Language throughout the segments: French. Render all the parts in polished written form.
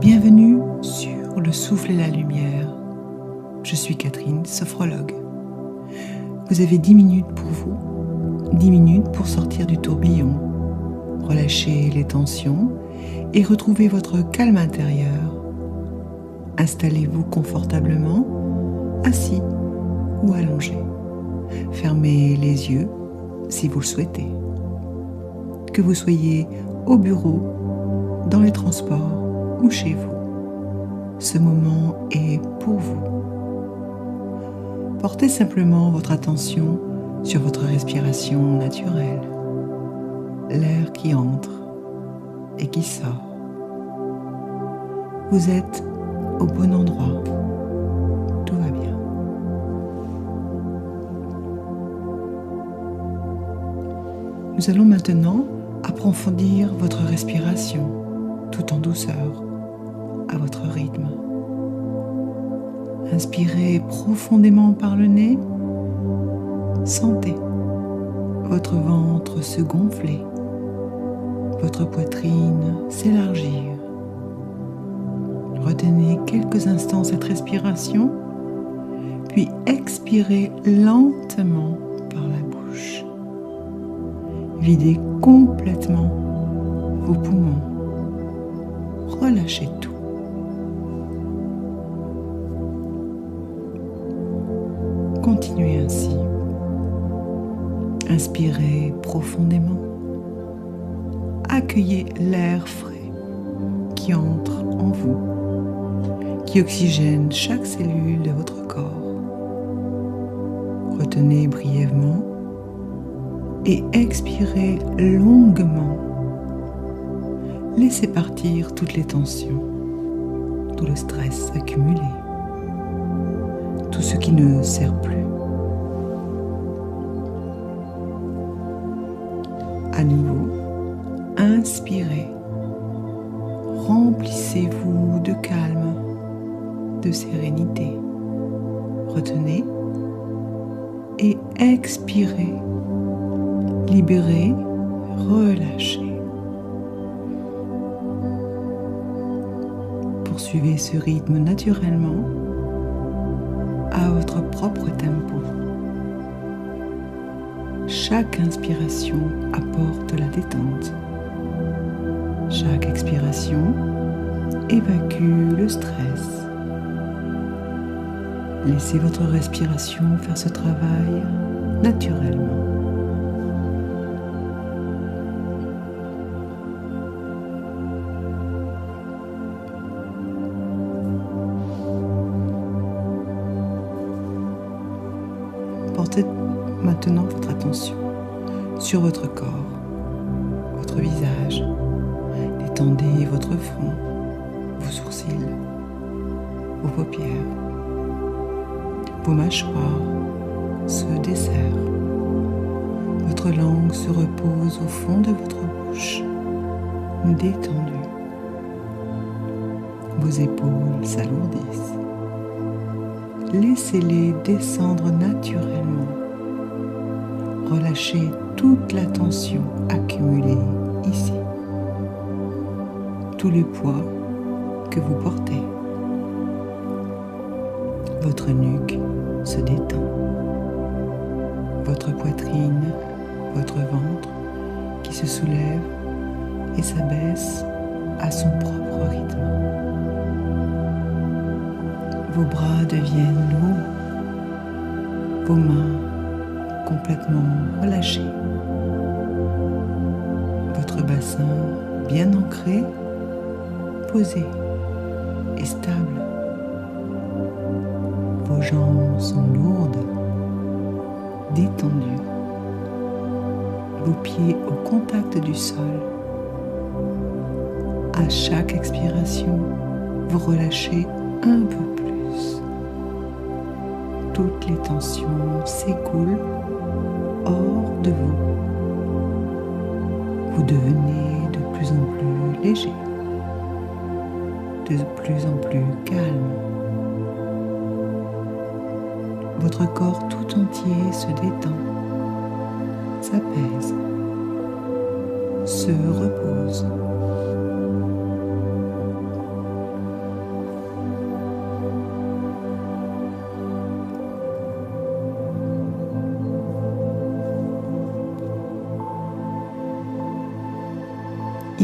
Bienvenue sur Le Souffle et la Lumière. Je suis Catherine, sophrologue. Vous avez 10 minutes pour vous, 10 minutes pour sortir du tourbillon, relâcher les tensions et retrouver votre calme intérieur. Installez-vous confortablement, assis ou allongé. Fermez les yeux si vous le souhaitez. Que vous soyez au bureau, dans les transports ou chez vous, ce moment est pour vous. Portez simplement votre attention sur votre respiration naturelle, l'air qui entre et qui sort. Vous êtes au bon endroit, tout va bien. Nous allons maintenant approfondir votre respiration tout en douceur, à votre rythme. Inspirez profondément par le nez. Sentez votre ventre se gonfler, votre poitrine s'élargir. Retenez quelques instants cette respiration, puis expirez lentement par la bouche. Videz complètement vos poumons. Relâchez tout. Continuez ainsi. Inspirez profondément. Accueillez l'air frais qui entre en vous, qui oxygène chaque cellule de votre corps. Retenez brièvement et expirez longuement. Laissez partir toutes les tensions, tout le stress accumulé, tout ce qui ne sert plus. À nouveau, inspirez. Remplissez-vous de calme, de sérénité. Retenez et expirez. Libérez, relâchez. Poursuivez ce rythme naturellement à votre propre tempo. Chaque inspiration apporte la détente. Chaque expiration évacue le stress. Laissez votre respiration faire ce travail naturellement. Portez maintenant votre attention sur votre corps, votre visage. Détendez votre front, vos sourcils, vos paupières. Vos mâchoires se desserrent. Votre langue se repose au fond de votre bouche, détendue. Vos épaules s'alourdissent. Laissez-les descendre naturellement. Relâchez toute la tension accumulée ici. Tout le poids que vous portez. Votre nuque se détend. Votre poitrine, votre ventre qui se soulève et s'abaisse à son propre rythme. Vos bras deviennent lourds, vos mains complètement relâchées, votre bassin bien ancré, posé et stable. Vos jambes sont lourdes, détendues, vos pieds au contact du sol. À chaque expiration, vous relâchez un peu plus. Toutes les tensions s'écoulent hors de vous. Vous devenez de plus en plus léger, de plus en plus calme. Votre corps tout entier se détend, s'apaise, se repose.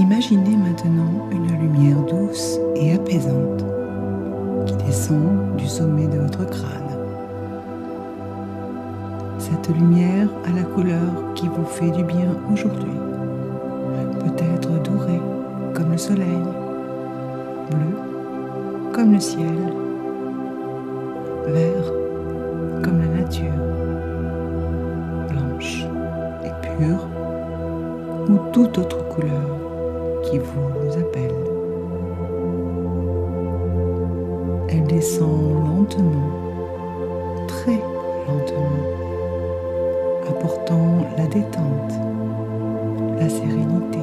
Imaginez maintenant une lumière douce et apaisante qui descend du sommet de votre crâne. Cette lumière a la couleur qui vous fait du bien aujourd'hui. Peut-être dorée comme le soleil, bleu comme le ciel, vert comme la nature, blanche et pure ou toute autre couleur qui vous appelle. Elle descend lentement, très lentement, apportant la détente, la sérénité,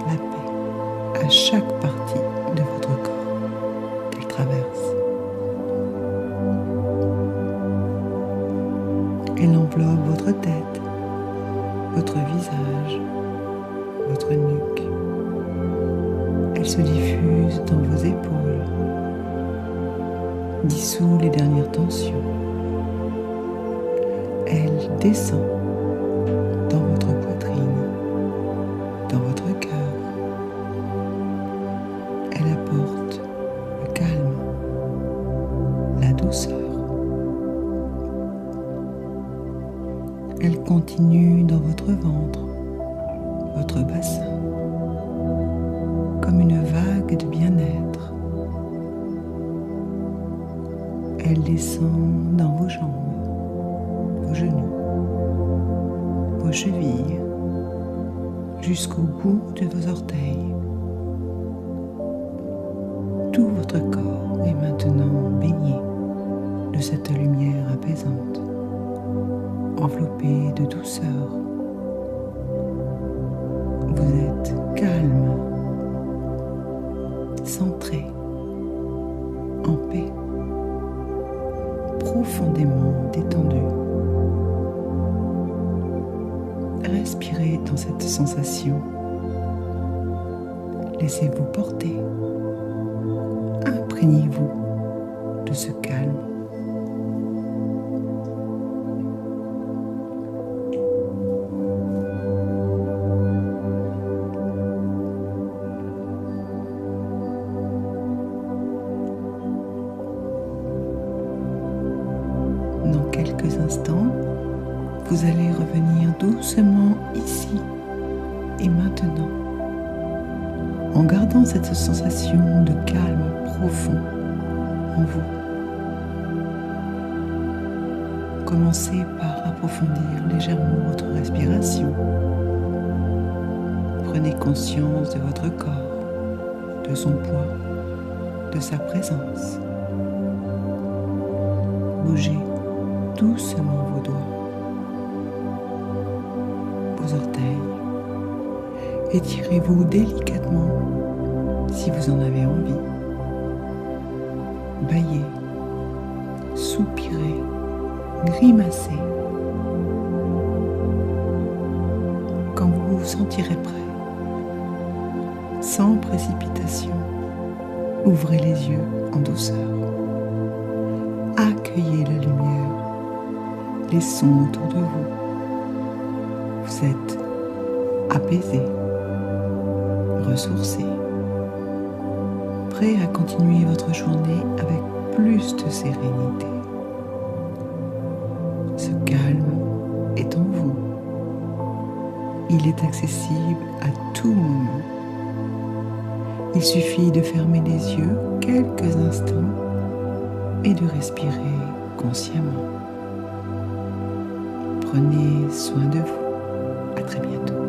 la paix à chaque partie de votre corps qu'elle traverse. Elle enveloppe votre tête, votre visage, votre nuque. Elle se diffuse dans vos épaules, dissout les dernières tensions. Elle descend dans votre poitrine, dans votre cœur. Elle apporte le calme, la douceur. Elle continue dans votre ventre, votre bassin, comme une vague de bien-être. Elle descend dans vos jambes, vos genoux, vos chevilles, jusqu'au bout de vos orteils. Tout votre corps est maintenant baigné de cette lumière apaisante, enveloppé de douceur. Vous êtes calme, centré, en paix, profondément détendu. Respirez dans cette sensation. Laissez-vous porter. Imprégnez-vous de ce calme. Dans quelques instants, vous allez revenir doucement ici et maintenant, en gardant cette sensation de calme profond en vous. Commencez par approfondir légèrement votre respiration. Prenez conscience de votre corps, de son poids, de sa présence. Bougez doucement vos doigts, vos orteils. Étirez-vous délicatement si vous en avez envie. Bâillez, soupirez, grimacez. Quand vous vous sentirez prêt, sans précipitation, ouvrez les yeux en douceur. Accueillez la lumière, les sons autour de vous. Vous êtes apaisé, ressourcé, prêt à continuer votre journée avec plus de sérénité. Ce calme est en vous. Il est accessible à tout moment. Il suffit de fermer les yeux quelques instants et de respirer consciemment. Prenez soin de vous. À très bientôt.